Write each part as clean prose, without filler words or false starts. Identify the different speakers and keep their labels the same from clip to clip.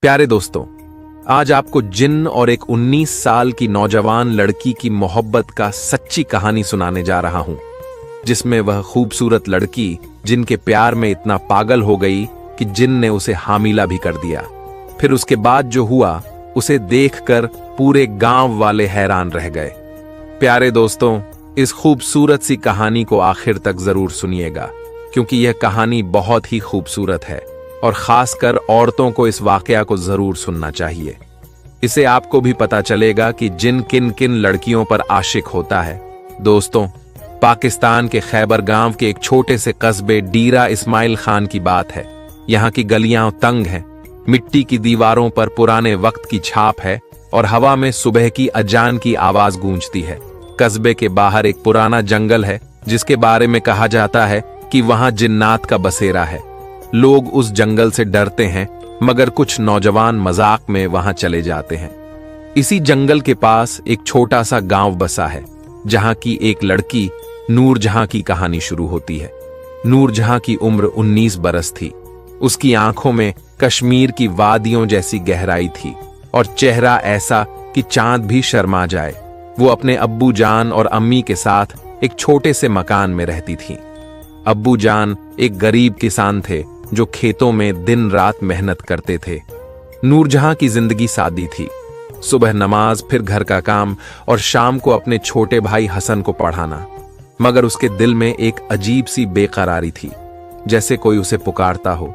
Speaker 1: प्यारे दोस्तों, आज आपको जिन्न और एक 19 साल की नौजवान लड़की की मोहब्बत का सच्ची कहानी सुनाने जा रहा हूं, जिसमें वह खूबसूरत लड़की जिन के प्यार में इतना पागल हो गई कि जिन ने उसे हामिला भी कर दिया। फिर उसके बाद जो हुआ उसे देखकर पूरे गांव वाले हैरान रह गए। प्यारे दोस्तों, इस खूबसूरत सी कहानी को आखिर तक जरूर सुनिएगा, क्योंकि यह कहानी बहुत ही खूबसूरत है और खासकर औरतों को इस वाकया को जरूर सुनना चाहिए। इसे आपको भी पता चलेगा कि जिन किन किन लड़कियों पर आशिक होता है। दोस्तों, पाकिस्तान के खैबर गांव के एक छोटे से कस्बे डीरा इस्माइल खान की बात है। यहाँ की गलियां तंग हैं, मिट्टी की दीवारों पर पुराने वक्त की छाप है और हवा में सुबह की अजान की आवाज गूंजती है। कस्बे के बाहर एक पुराना जंगल है जिसके बारे में कहा जाता है कि वहां जिन्नात का बसेरा है। लोग उस जंगल से डरते हैं, मगर कुछ नौजवान मजाक में वहां चले जाते हैं। इसी जंगल के पास एक छोटा सा गांव बसा है, जहां की एक लड़की नूरजहां की कहानी शुरू होती है। नूरजहां की उम्र 19 बरस थी। उसकी आंखों में कश्मीर की वादियों जैसी गहराई थी और चेहरा ऐसा कि चांद भी शर्मा जाए। वो अपने अब्बू जान और अम्मी के साथ एक छोटे से मकान में रहती थी। अब्बू जान एक गरीब किसान थे जो खेतों में दिन रात मेहनत करते थे। नूरजहां की जिंदगी सादी थी। सुबह नमाज, फिर घर का काम और शाम को अपने छोटे भाई हसन को पढ़ाना। मगर उसके दिल में एक अजीब सी बेकरारी थी, जैसे कोई उसे पुकारता हो।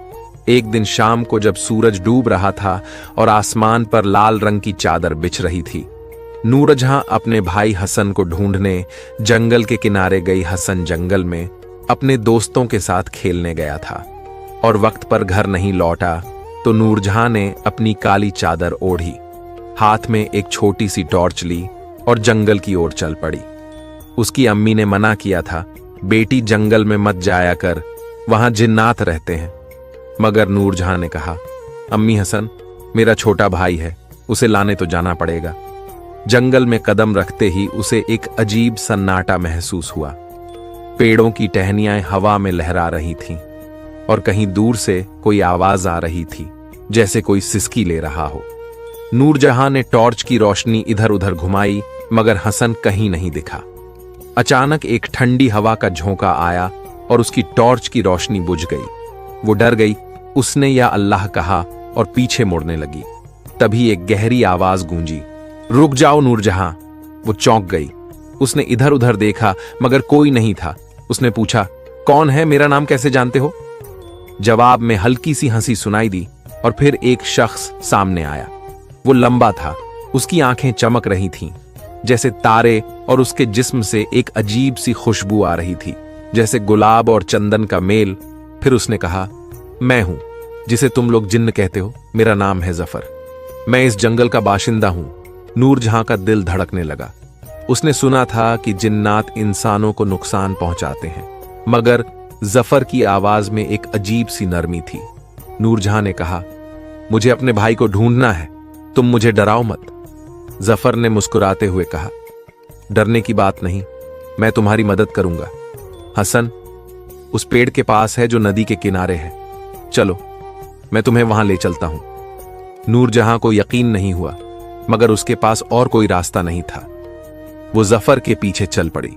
Speaker 1: एक दिन शाम को जब सूरज डूब रहा था और आसमान पर लाल रंग की चादर बिछ रही थी, नूरजहां अपने भाई हसन को ढूंढने जंगल के किनारे गई। हसन जंगल में अपने दोस्तों के साथ खेलने गया था और वक्त पर घर नहीं लौटा तो नूरजहां ने अपनी काली चादर ओढ़ी, हाथ में एक छोटी सी टॉर्च ली और जंगल की ओर चल पड़ी। उसकी अम्मी ने मना किया था, बेटी जंगल में मत जाया कर, वहां जिन्नात रहते हैं। मगर नूरजहां ने कहा, अम्मी हसन मेरा छोटा भाई है, उसे लाने तो जाना पड़ेगा। जंगल में कदम रखते ही उसे एक अजीब सन्नाटा महसूस हुआ। पेड़ों की टहनियां हवा में लहरा रही थीं और कहीं दूर से कोई आवाज आ रही थी, जैसे कोई सिसकी ले रहा हो। नूरजहां ने टॉर्च की रोशनी इधर उधर घुमाई, मगर हसन कहीं नहीं दिखा। अचानक एक ठंडी हवा का झोंका आया और उसकी टॉर्च की रोशनी बुझ गई। वो डर गई। उसने या अल्लाह कहा और पीछे मुड़ने लगी। तभी एक गहरी आवाज गूंजी, रुक जाओ नूरजहां। वो चौंक गई। उसने इधर उधर देखा, मगर कोई नहीं था। उसने पूछा, कौन है, मेरा नाम कैसे जानते हो? जवाब में हल्की सी हंसी सुनाई दी और फिर एक शख्स सामने आया। वो लंबा था, उसकी आंखें चमक रही थीं जैसे तारे और उसके जिस्म से एक अजीब सी खुशबू आ रही थी, जैसे गुलाब और चंदन का मेल। फिर उसने कहा, मैं हूं जिसे तुम लोग जिन्न कहते हो, मेरा नाम है जफर, मैं इस जंगल का बाशिंदा हूं। नूरजहां का दिल धड़कने लगा। उसने सुना था कि जिन्नात इंसानों को नुकसान पहुंचाते हैं, मगर जफर की आवाज में एक अजीब सी नरमी थी। नूरजहां ने कहा, मुझे अपने भाई को ढूंढना है, तुम मुझे डराओ मत। जफर ने मुस्कुराते हुए कहा, डरने की बात नहीं, मैं तुम्हारी मदद करूंगा। हसन उस पेड़ के पास है जो नदी के किनारे है, चलो मैं तुम्हें वहां ले चलता हूं। नूरजहां को यकीन नहीं हुआ, मगर उसके पास और कोई रास्ता नहीं था। वो जफर के पीछे चल पड़ी।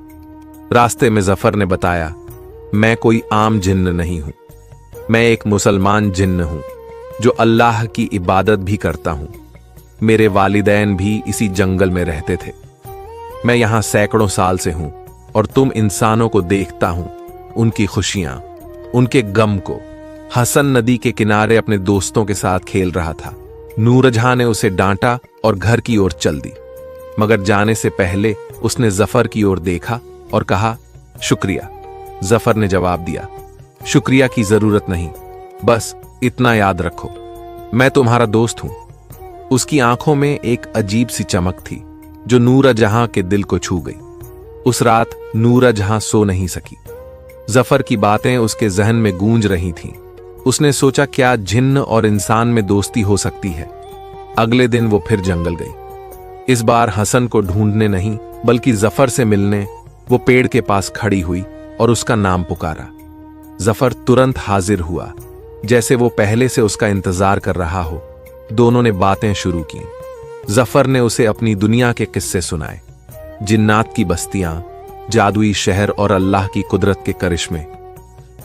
Speaker 1: रास्ते में जफर ने बताया, मैं कोई आम जिन्न नहीं हूं, मैं एक मुसलमान जिन्न हूं जो अल्लाह की इबादत भी करता हूं। मेरे वालिदैन भी इसी जंगल में रहते थे। मैं यहां सैकड़ों साल से हूं और तुम इंसानों को देखता हूं, उनकी खुशियां, उनके गम को। हसन नदी के किनारे अपने दोस्तों के साथ खेल रहा था। नूरजहां ने उसे डांटा और घर की ओर चल दी, मगर जाने से पहले उसने जफर की ओर देखा और कहा, शुक्रिया। जफर ने जवाब दिया, शुक्रिया की जरूरत नहीं, बस इतना याद रखो, मैं तुम्हारा दोस्त हूं। उसकी आंखों में एक अजीब सी चमक थी जो नूरजहां के दिल को छू गई। उस रात नूरजहां सो नहीं सकी। जफर की बातें उसके जहन में गूंज रही थीं। उसने सोचा, क्या जिन्न और इंसान में दोस्ती हो सकती है? अगले दिन वो फिर जंगल गई। इस बार हसन को ढूंढने नहीं, बल्कि जफर से मिलने वो पेड़ के पास खड़ी हुई और उसका नाम पुकारा। जफर तुरंत हाजिर हुआ, जैसे वो पहले से उसका इंतजार कर रहा हो। दोनों ने बातें शुरू की। जफर ने उसे अपनी दुनिया के किस्से सुनाए, जिन्नात की बस्तियां, जादुई शहर और अल्लाह की कुदरत के करिश्मे।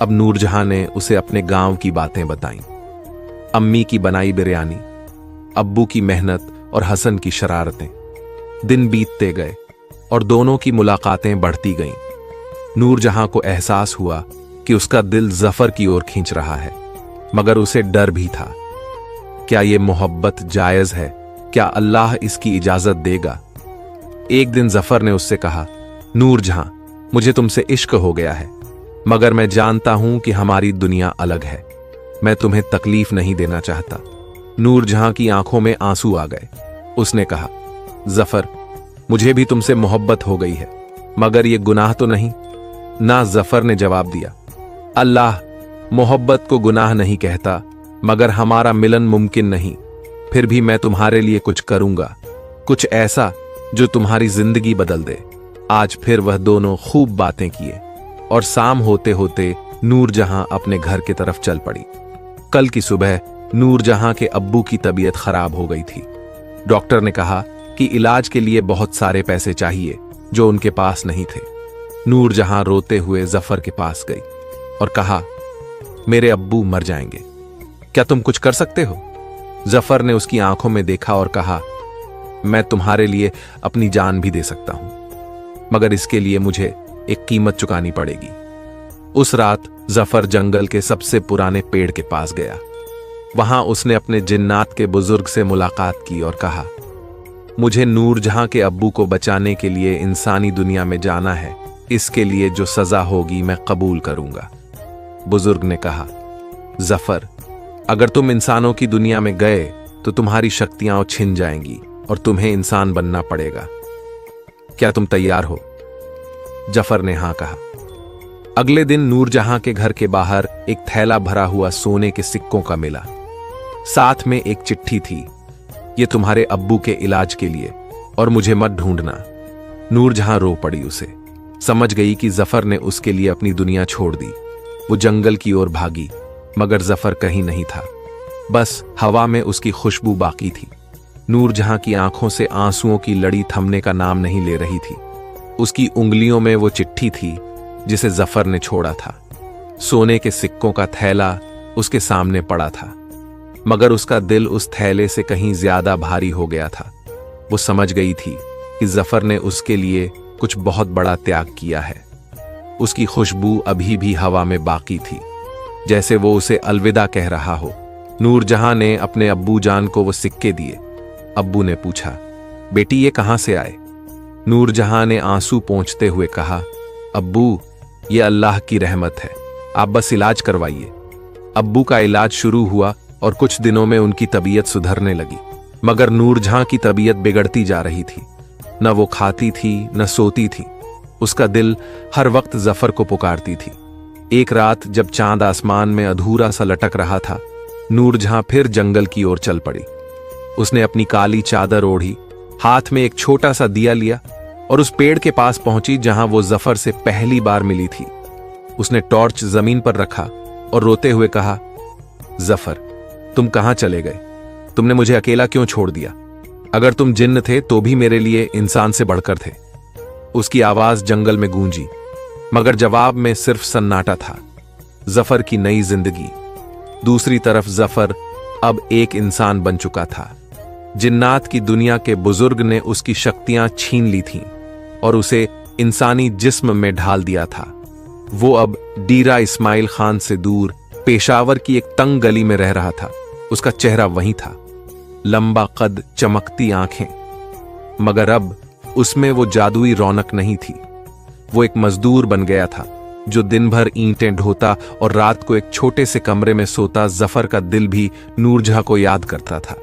Speaker 1: अब नूरजहां ने उसे अपने गांव की बातें बताईं, अम्मी की बनाई बिरयानी, अब्बू की मेहनत और हसन की शरारतें। दिन बीतते गए और दोनों की मुलाकातें बढ़ती गईं। नूरजहां को एहसास हुआ कि उसका दिल जफर की ओर खींच रहा है, मगर उसे डर भी था। क्या ये मोहब्बत जायज है? क्या अल्लाह इसकी इजाजत देगा? एक दिन जफर ने उससे कहा, नूरजहां, मुझे तुमसे इश्क हो गया है, मगर मैं जानता हूं कि हमारी दुनिया अलग है। मैं तुम्हें तकलीफ नहीं देना चाहता। नूरजहां की आंखों में आंसू आ गए। उसने कहा, जफर, मुझे भी तुमसे मोहब्बत हो गई है, मगर यह गुनाह तो नहीं ना? जफर ने जवाब दिया, अल्लाह मोहब्बत को गुनाह नहीं कहता, मगर हमारा मिलन मुमकिन नहीं। फिर भी मैं तुम्हारे लिए कुछ करूंगा, कुछ ऐसा जो तुम्हारी जिंदगी बदल दे। आज फिर वह दोनों खूब बातें किए और शाम होते होते नूरजहां अपने घर की तरफ चल पड़ी। कल की सुबह नूरजहां के अब्बू की तबीयत खराब हो गई थी। डॉक्टर ने कहा कि इलाज के लिए बहुत सारे पैसे चाहिए, जो उनके पास नहीं थे। नूरजहां रोते हुए जफर के पास गई और कहा, मेरे अब्बू मर जाएंगे, क्या तुम कुछ कर सकते हो? जफर ने उसकी आंखों में देखा और कहा, मैं तुम्हारे लिए अपनी जान भी दे सकता हूं, मगर इसके लिए मुझे एक कीमत चुकानी पड़ेगी। उस रात जफर जंगल के सबसे पुराने पेड़ के पास गया। वहां उसने अपने जिन्नात के बुजुर्ग से मुलाकात की और कहा, मुझे नूरजहां के अब्बू को बचाने के लिए इंसानी दुनिया में जाना है। इसके लिए जो सजा होगी मैं कबूल करूंगा। बुजुर्ग ने कहा, जफर, अगर तुम इंसानों की दुनिया में गए तो तुम्हारी शक्तियां छिन जाएंगी और तुम्हें इंसान बनना पड़ेगा। क्या तुम तैयार हो? जफर ने हां कहा। अगले दिन नूरजहां के घर के बाहर एक थैला भरा हुआ सोने के सिक्कों का मिला। साथ में एक चिट्ठी थी, ये तुम्हारे अब्बू के इलाज के लिए, और मुझे मत ढूंढना। नूरजहां रो पड़ी। उसे समझ गई कि जफर ने उसके लिए अपनी दुनिया छोड़ दी। वो जंगल की ओर भागी, मगर जफर कहीं नहीं था। बस हवा में उसकी खुशबू बाकी थी। नूरजहां की आंखों से आंसुओं की लड़ी थमने का नाम नहीं ले रही थी। उसकी उंगलियों में वो चिट्ठी थी जिसे जफर ने छोड़ा था। सोने के सिक्कों का थैला उसके सामने पड़ा था, मगर उसका दिल उस थैले से कहीं ज्यादा भारी हो गया था। वो समझ गई थी कि जफर ने उसके लिए कुछ बहुत बड़ा त्याग किया है। उसकी खुशबू अभी भी हवा में बाकी थी, जैसे वो उसे अलविदा कह रहा हो। नूरजहां ने अपने अब्बू जान को वो सिक्के दिए। अब्बू ने पूछा, बेटी ये कहां से आए? नूरजहां ने आंसू पोंछते हुए कहा, अब्बू, ये अल्लाह की रहमत है, आप बस इलाज करवाइए। अब्बू का इलाज शुरू हुआ और कुछ दिनों में उनकी तबीयत सुधरने लगी, मगर नूरजहां की तबीयत बिगड़ती जा रही थी। न वो खाती थी न सोती थी। उसका दिल हर वक्त जफर को पुकारती थी। एक रात जब चांद आसमान में अधूरा सा लटक रहा था, नूरजहां फिर जंगल की ओर चल पड़ी। उसने अपनी काली चादर ओढ़ी, हाथ में एक छोटा सा दिया लिया और उस पेड़ के पास पहुंची जहां वो जफर से पहली बार मिली थी। उसने टॉर्च जमीन पर रखा और रोते हुए कहा, जफर, तुम कहां चले गए? तुमने मुझे अकेला क्यों छोड़ दिया? अगर तुम जिन्न थे तो भी मेरे लिए इंसान से बढ़कर थे। उसकी आवाज जंगल में गूंजी, मगर जवाब में सिर्फ सन्नाटा था। जफर की नई जिंदगी। दूसरी तरफ जफर अब एक इंसान बन चुका था। जिन्नात की दुनिया के बुजुर्ग ने उसकी शक्तियां छीन ली थीं और उसे इंसानी जिस्म में ढाल दिया था। वो अब डीरा इस्माइल खान से दूर पेशावर की एक तंग गली में रह रहा था। उसका चेहरा वही था, लंबा कद, चमकती आंखें, मगर अब उसमें वो जादुई रौनक नहीं थी। वो एक मजदूर बन गया था जो दिन भर ईंटें ढोता और रात को एक छोटे से कमरे में सोता जफर का दिल भी नूरजहां को याद करता था।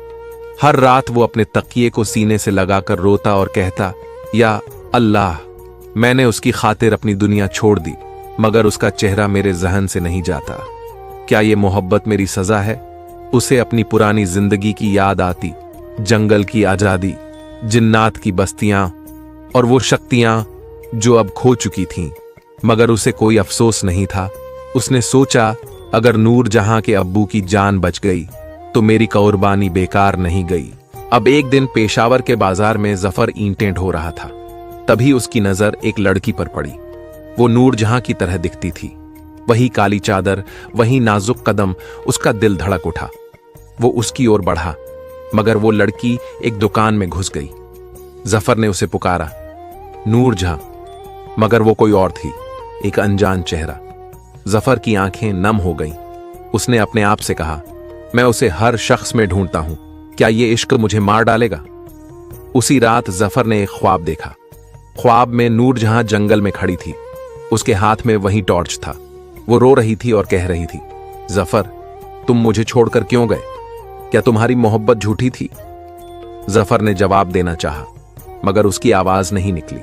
Speaker 1: हर रात वो अपने तकिए को सीने से लगाकर रोता और कहता, या अल्लाह, मैंने उसकी खातिर अपनी दुनिया छोड़ दी, मगर उसका चेहरा मेरे जहन से नहीं जाता। क्या ये मोहब्बत मेरी सजा है? उसे अपनी पुरानी जिंदगी की याद आती, जंगल की आजादी, जिन्नात की बस्तियां और वो शक्तियां जो अब खो चुकी थीं, मगर उसे कोई अफसोस नहीं था। उसने सोचा, अगर नूरजहां के अब्बू की जान बच गई तो मेरी कुर्बानी बेकार नहीं गई। अब एक दिन पेशावर के बाजार में जफर ईंटें ढो रहा था। तभी उसकी नजर एक लड़की पर पड़ी। वो नूरजहां की तरह दिखती थी, वही काली चादर, वही नाजुक कदम। उसका दिल धड़क उठा। वो उसकी ओर बढ़ा, मगर वो लड़की एक दुकान में घुस गई। जफर ने उसे पुकारा, नूरजहां, मगर वो कोई और थी, एक अनजान चेहरा। जफर की आंखें नम हो गईं। उसने अपने आप से कहा, मैं उसे हर शख्स में ढूंढता हूं, क्या ये इश्क मुझे मार डालेगा? उसी रात जफर ने एक ख्वाब देखा। ख्वाब में नूरजहां जंगल में खड़ी थी, उसके हाथ में वही टॉर्च था। वो रो रही थी और कह रही थी, जफर, तुम मुझे छोड़कर क्यों गए? क्या तुम्हारी मोहब्बत झूठी थी? जफर ने जवाब देना चाहा, मगर उसकी आवाज नहीं निकली।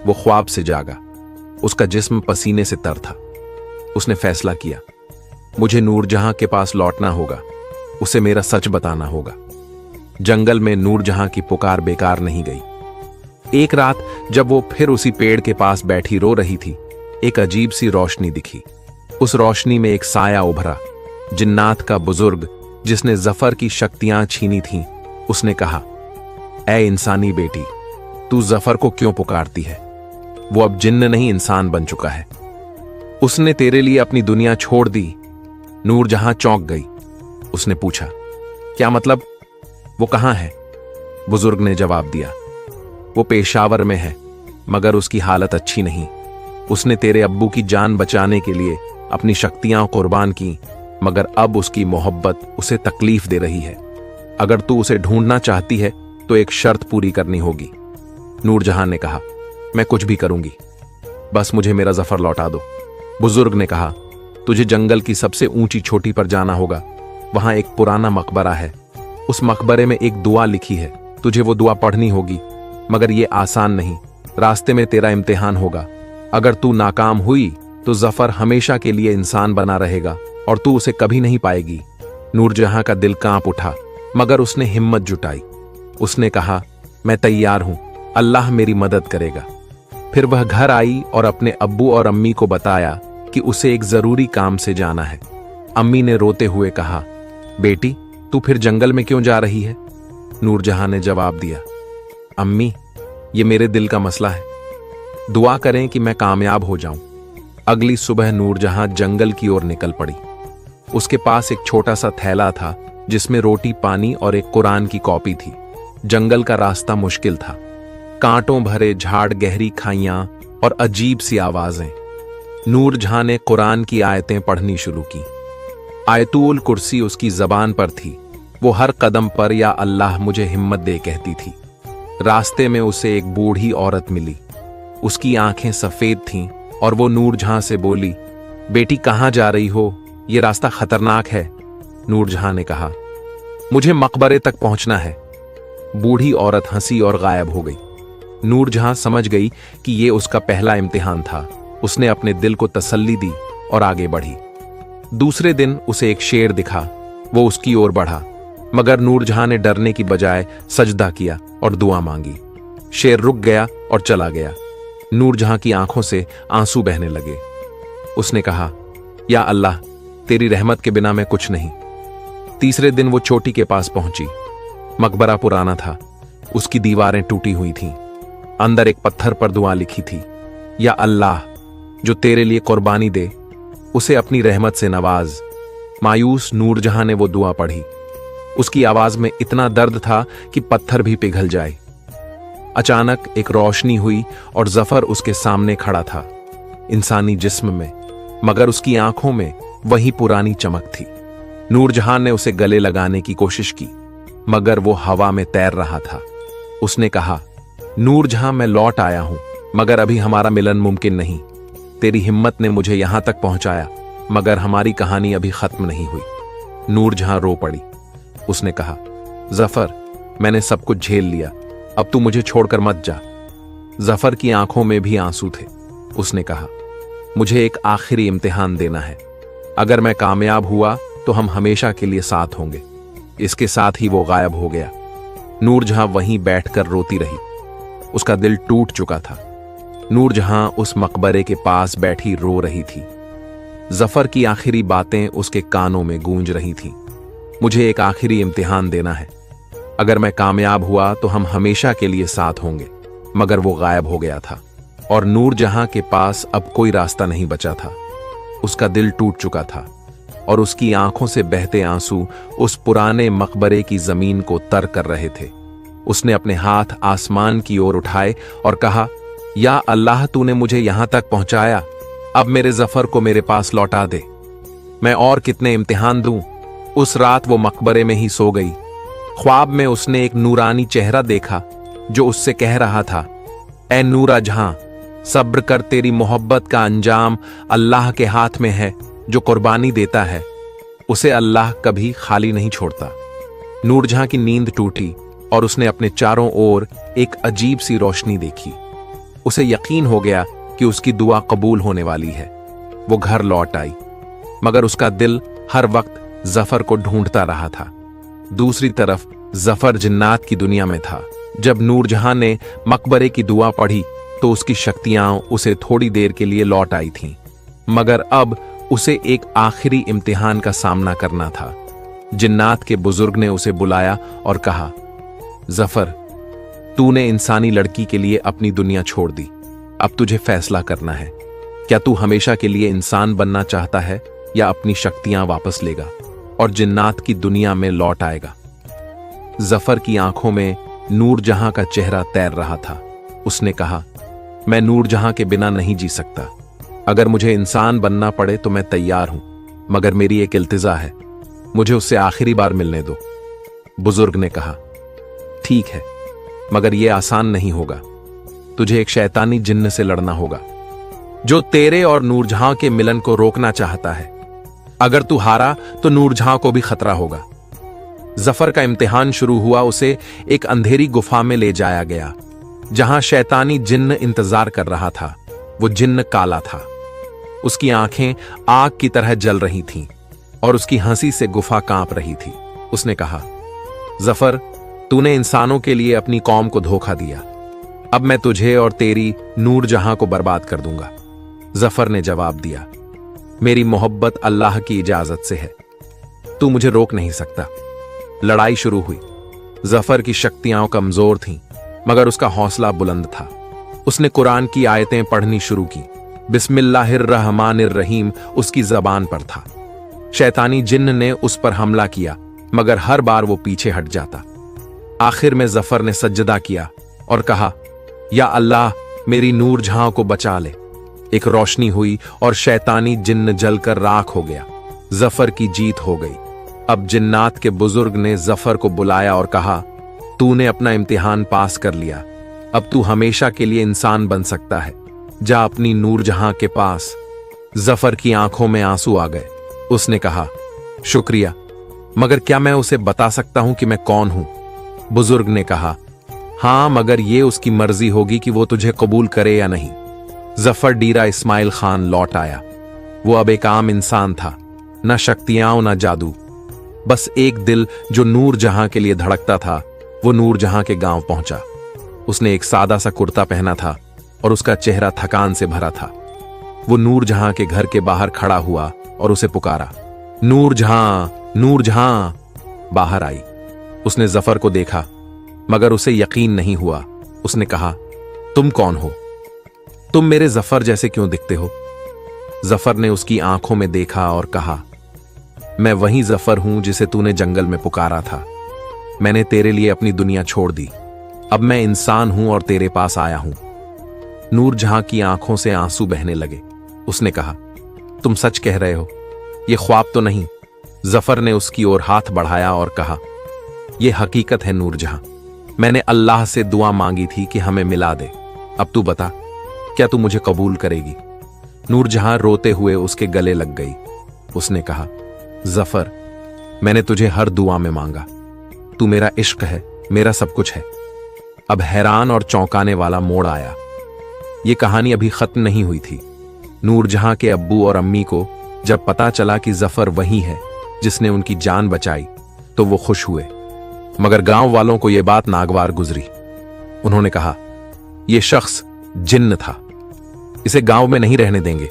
Speaker 1: वो ख्वाब से जागा, उसका जिस्म पसीने से तर था। उसने फैसला किया, मुझे नूरजहां के पास लौटना होगा, उसे मेरा सच बताना होगा। जंगल में नूरजहां की पुकार बेकार नहीं गई। एक रात जब वो फिर उसी पेड़ के पास बैठी रो रही थी, एक अजीब सी रोशनी दिखी। उस रोशनी में एक साया उभरा, जिन्नात का बुजुर्ग, जिसने जफर की शक्तियां छीनी थीं। उसने कहा, ऐ इंसानी बेटी, तू जफर को क्यों पुकारती है? वो अब जिन्न नहीं इंसान बन चुका है। उसने तेरे लिए अपनी दुनिया छोड़ दी। नूरजहां चौंक गई। उसने पूछा, क्या मतलब? वो कहां है? बुजुर्ग ने जवाब दिया, वो पेशावर में है, मगर उसकी हालत अच्छी नहीं। उसने तेरे अब्बू की जान बचाने के लिए अपनी शक्तियां कुर्बान की, मगर अब उसकी मोहब्बत उसे तकलीफ दे रही है। अगर तू उसे ढूंढना चाहती है तो एक शर्त पूरी करनी होगी। नूरजहां ने कहा, मैं कुछ भी करूंगी, बस मुझे मेरा जफर लौटा दो। बुजुर्ग ने कहा, तुझे जंगल की सबसे ऊंची चोटी पर जाना होगा। वहां एक पुराना मकबरा है, उस मकबरे में एक दुआ लिखी है। तुझे वो दुआ पढ़नी होगी, मगर ये आसान नहीं। रास्ते में तेरा इम्तिहान होगा। अगर तू नाकाम हुई तो जफर हमेशा के लिए इंसान बना रहेगा और तू उसे कभी नहीं पाएगी। नूरजहां का दिल कांप उठा, मगर उसने हिम्मत जुटाई। उसने कहा, मैं तैयार हूं, अल्लाह मेरी मदद करेगा। फिर वह घर आई और अपने अब्बू और अम्मी को बताया कि उसे एक जरूरी काम से जाना है। अम्मी ने रोते हुए कहा, बेटी, तू फिर जंगल में क्यों जा रही है? नूरजहां ने जवाब दिया, अम्मी, ये मेरे दिल का मसला है, दुआ करें कि मैं कामयाब हो जाऊं। अगली सुबह नूरजहां जंगल की ओर निकल पड़ी। उसके पास एक छोटा सा थैला था, जिसमें रोटी, पानी और एक कुरान की कॉपी थी। जंगल का रास्ता मुश्किल था, कांटों भरे झाड़, गहरी खाइयां और अजीब सी आवाजें। नूरजहां ने कुरान की आयतें पढ़नी शुरू की। आयतुल कुर्सी उसकी जबान पर थी। वो हर कदम पर या अल्लाह मुझे हिम्मत दे कहती थी। रास्ते में उसे एक बूढ़ी औरत मिली। उसकी आंखें सफेद थीं और वो नूरजहां से बोली, बेटी, कहां जा रही हो? ये रास्ता खतरनाक है। नूरजहां ने कहा, मुझे मकबरे तक पहुंचना है। बूढ़ी औरत हंसी और गायब हो गई। नूरजहां समझ गई कि ये उसका पहला इम्तिहान था। उसने अपने दिल को तसल्ली दी और आगे बढ़ी। दूसरे दिन उसे एक शेर दिखा। वो उसकी ओर बढ़ा, मगर नूरजहां ने डरने की बजाय सजदा किया और दुआ मांगी। शेर रुक गया और चला गया। नूरजहां की आंखों से आंसू बहने लगे। उसने कहा, या अल्लाह, तेरी रहमत के बिना मैं कुछ नहीं। तीसरे दिन वो चोटी के पास पहुंची। मकबरा पुराना था, उसकी दीवारें टूटी हुई थीं। अंदर एक पत्थर पर दुआ लिखी थी, या अल्लाह, जो तेरे लिए कुर्बानी दे, उसे अपनी रहमत से नवाज। मायूस नूरजहां ने वो दुआ पढ़ी। उसकी आवाज में इतना दर्द था कि पत्थर भी पिघल जाए। अचानक एक रोशनी हुई और जफर उसके सामने खड़ा था, इंसानी जिस्म में, मगर उसकी आंखों में वही पुरानी चमक थी। नूरजहां ने उसे गले लगाने की कोशिश की, मगर वो हवा में तैर रहा था। उसने कहा, नूरजहां, मैं लौट आया हूं, मगर अभी हमारा मिलन मुमकिन नहीं। तेरी हिम्मत ने मुझे यहां तक पहुंचाया, मगर हमारी कहानी अभी खत्म नहीं हुई। नूरजहां रो पड़ी। उसने कहा, जफर, मैंने सब कुछ झेल लिया, अब तू मुझे छोड़कर मत जा। जफर की आंखों में भी आंसू थे। उसने कहा, मुझे एक आखिरी इम्तिहान देना है। अगर मैं कामयाब हुआ तो हम हमेशा के लिए साथ होंगे। इसके साथ ही वो गायब हो गया। नूरजहां वहीं बैठकर रोती रही। उसका दिल टूट चुका था। नूरजहां उस मकबरे के पास बैठी रो रही थी। जफर की आखिरी बातें उसके कानों में गूंज रही थीं। मुझे एक आखिरी इम्तिहान देना है। अगर मैं कामयाब हुआ तो हम हमेशा के लिए साथ होंगे। मगर वो गायब हो गया था और नूरजहां के पास अब कोई रास्ता नहीं बचा था। उसका दिल टूट चुका था और उसकी आंखों से बहते आंसू उस पुराने मकबरे की जमीन को तर कर रहे थे। उसने अपने हाथ आसमान की ओर उठाए और कहा, या अल्लाह, तूने मुझे यहां तक पहुंचाया, अब मेरे जफर को मेरे पास लौटा दे। मैं और कितने इम्तिहान दूं। उस रात वो मकबरे में ही सो गई। ख्वाब में उसने एक नूरानी चेहरा देखा जो उससे कह रहा था, ए नूरजहां, सब्र कर, तेरी मोहब्बत का अंजाम अल्लाह के हाथ में है। जो कुर्बानी देता है उसे अल्लाह कभी खाली नहीं छोड़ता। नूरजहां की नींद टूटी और उसने अपने चारों ओर एक अजीब सी रोशनी देखी। उसे यकीन हो गया कि उसकी दुआ कबूल होने वाली है। वो घर लौट आई, मगर उसका दिल हर वक्त जफर को ढूंढता रहा था। दूसरी तरफ जफर जिन्नात की दुनिया में था। जब नूरजहां ने मकबरे की दुआ पढ़ी तो उसकी शक्तियां उसे थोड़ी देर के लिए लौट आई थीं, मगर अब उसे एक आखिरी इम्तिहान का सामना करना था। जिन्नात के बुजुर्ग ने उसे बुलाया और कहा, जफर, तूने इंसानी लड़की के लिए अपनी दुनिया छोड़ दी। अब तुझे फैसला करना है। क्या तू हमेशा के लिए इंसान बनना चाहता है या अपनी शक्तियां वापस लेगा और जिन्नात की दुनिया में लौट आएगा? जफर की आंखों में नूरजहां का चेहरा तैर रहा था। उसने कहा, मैं नूरजहां के बिना नहीं जी सकता। अगर मुझे इंसान बनना पड़े तो मैं तैयार हूं, मगर मेरी एक इल्तिजा है, मुझे उससे आखिरी बार मिलने दो। बुजुर्ग ने कहा, ठीक है, मगर यह आसान नहीं होगा। तुझे एक शैतानी जिन्न से लड़ना होगा जो तेरे और नूरजहां के मिलन को रोकना चाहता है। अगर तू हारा तो नूरजहां को भी खतरा होगा। जफर का इम्तिहान शुरू हुआ। उसे एक अंधेरी गुफा में ले जाया गया जहां शैतानी जिन्न इंतजार कर रहा था। वो जिन्न काला था। उसकी आंखें आग की तरह जल रही थीं और उसकी हंसी से गुफा कांप रही थी। उसने कहा, जफर, तूने इंसानों के लिए अपनी कौम को धोखा दिया। अब मैं तुझे और तेरी नूरजहां को बर्बाद कर दूंगा। जफर ने जवाब दिया, मेरी मोहब्बत अल्लाह की इजाजत से है, तू मुझे रोक नहीं सकता। लड़ाई शुरू हुई। जफर की शक्तियां कमजोर थीं, मगर उसका हौसला बुलंद था। उसने कुरान की आयतें पढ़नी शुरू की। बिस्मिल्लाहिर्रहमानिर्रहीम उसकी जबान पर था। शैतानी जिन्न ने उस पर हमला किया, मगर हर बार वो पीछे हट जाता। आखिर में जफर ने सज्जदा किया और कहा, या अल्लाह, मेरी नूरजहां को बचा ले। एक रोशनी हुई और शैतानी जिन्न जलकर राख हो गया। जफर की जीत हो गई। अब जिन्नात के बुजुर्ग ने जफर को बुलाया और कहा, तूने अपना इम्तिहान पास कर लिया। अब तू हमेशा के लिए इंसान बन सकता है। जा अपनी नूरजहां के पास। जफर की आंखों में आंसू आ गए। उसने कहा, शुक्रिया, मगर क्या मैं उसे बता सकता हूं कि मैं कौन हूं? बुजुर्ग ने कहा, हां, मगर यह उसकी मर्जी होगी कि वो तुझे कबूल करे या नहीं। जफर डीरा इस्माइल खान लौट आया। वो अब एक आम इंसान था, न शक्तियां न जादू, बस एक दिल जो नूरजहां के लिए धड़कता था। वो नूरजहां के गांव पहुंचा। उसने एक सादा सा कुर्ता पहना था और उसका चेहरा थकान से भरा था। वो नूरजहां के घर के बाहर खड़ा हुआ और उसे पुकारा, नूरजहां, नूरजहां। बाहर आई। उसने जफर को देखा, मगर उसे यकीन नहीं हुआ। उसने कहा, तुम कौन हो? तुम मेरे जफर जैसे क्यों दिखते हो? जफर ने उसकी आंखों में देखा और कहा, मैं वही जफर हूं जिसे तूने जंगल में पुकारा था। मैंने तेरे लिए अपनी दुनिया छोड़ दी। अब मैं इंसान हूं और तेरे पास आया हूं। नूरजहां की आंखों से आंसू बहने लगे। उसने कहा, तुम सच कह रहे हो? यह ख्वाब तो नहीं? जफर ने उसकी ओर हाथ बढ़ाया और कहा, यह हकीकत है नूरजहां। मैंने अल्लाह से दुआ मांगी थी कि हमें मिला दे। अब तू बता, क्या तू मुझे कबूल करेगी? नूरजहां रोते हुए उसके गले लग गई। उसने कहा, जफर, मैंने तुझे हर दुआ में मांगा। तू मेरा इश्क है, मेरा सब कुछ है। अब हैरान और चौंकाने वाला मोड़ आया। यह कहानी अभी खत्म नहीं हुई थी। नूरजहां के अब्बू और अम्मी को जब पता चला कि जफर वही है जिसने उनकी जान बचाई, तो वो खुश हुए, मगर गांव वालों को यह बात नागवार गुजरी। उन्होंने कहा, यह शख्स जिन्न था, इसे गांव में नहीं रहने देंगे।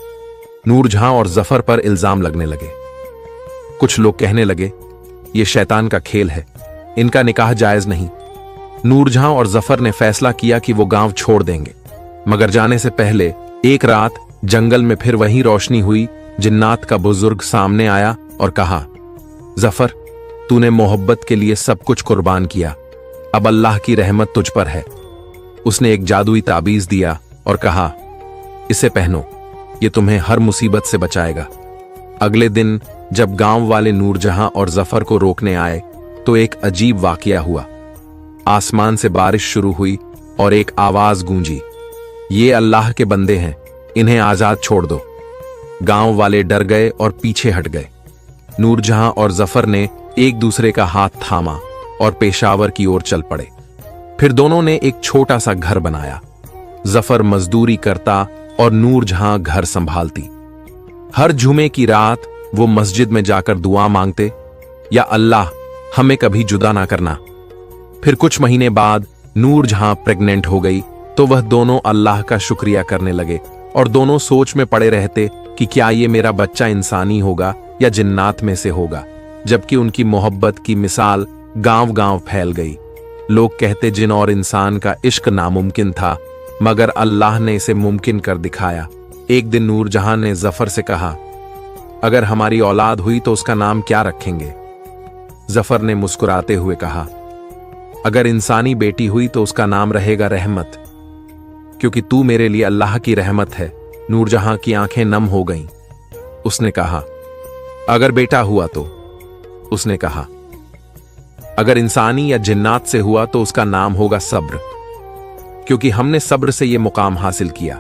Speaker 1: नूरजहां और जफर पर इल्जाम लगने लगे। कुछ लोग कहने लगे, ये शैतान का खेल है, इनका निकाह जायज नहीं। नूरजहां और जफर ने फैसला किया कि वो गांव छोड़ देंगे, मगर जाने से पहले एक रात जंगल में फिर वही रोशनी हुई। जिन्नात का बुजुर्ग सामने आया और कहा, जफर, तूने मोहब्बत के लिए सब कुछ कुर्बान किया, अब अल्लाह की रहमत तुझ पर है। उसने एक जादुई ताबीज दिया और कहा, इसे पहनो, ये तुम्हें हर मुसीबत से बचाएगा। अगले दिन जब गांव वाले नूरजहां और जफर को रोकने आए तो एक अजीब वाकया हुआ। आसमान से बारिश शुरू हुई और एक आवाज गूंजी, ये अल्लाह के बंदे हैं, इन्हें आजाद छोड़ दो। गांव वाले डर गए और पीछे हट गए। नूरजहां और जफर ने एक दूसरे का हाथ थामा और पेशावर की ओर चल पड़े। फिर दोनों ने एक छोटा सा घर बनाया। जफर मजदूरी करता और नूरजहां घर संभालती। हर जुमे की रात वो मस्जिद में जाकर दुआ मांगते, या अल्लाह, हमें कभी जुदा ना करना। फिर कुछ महीने बाद नूरजहां प्रेग्नेंट हो गई तो वह दोनों अल्लाह का शुक्रिया करने लगे और दोनों सोच में पड़े रहते कि क्या ये मेरा बच्चा इंसानी होगा या जिन्नात में से होगा। जबकि उनकी मोहब्बत की मिसाल गांव-गांव फैल गई। लोग कहते जिन और इंसान का इश्क नामुमकिन था, मगर अल्लाह ने इसे मुमकिन कर दिखाया। एक दिन नूरजहां ने जफर से कहा, अगर हमारी औलाद हुई तो उसका नाम क्या रखेंगे? जफर ने मुस्कुराते हुए कहा, अगर इंसानी बेटी हुई तो उसका नाम रहेगा रहमत, क्योंकि तू मेरे लिए अल्लाह की रहमत है। नूरजहां की आंखें नम हो गईं। उसने कहा, अगर बेटा हुआ तो? उसने कहा, अगर इंसानी या जिन्नात से हुआ तो उसका नाम होगा सब्र, क्योंकि हमने सब्र से यह मुकाम हासिल किया।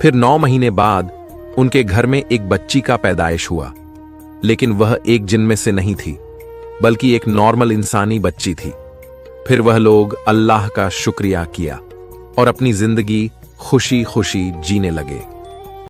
Speaker 1: फिर 9 महीने बाद उनके घर में एक बच्ची का पैदाइश हुआ, लेकिन वह एक जिन में से नहीं थी, बल्कि एक नॉर्मल इंसानी बच्ची थी। फिर वह लोग अल्लाह का शुक्रिया किया और अपनी जिंदगी खुशी खुशी जीने लगे।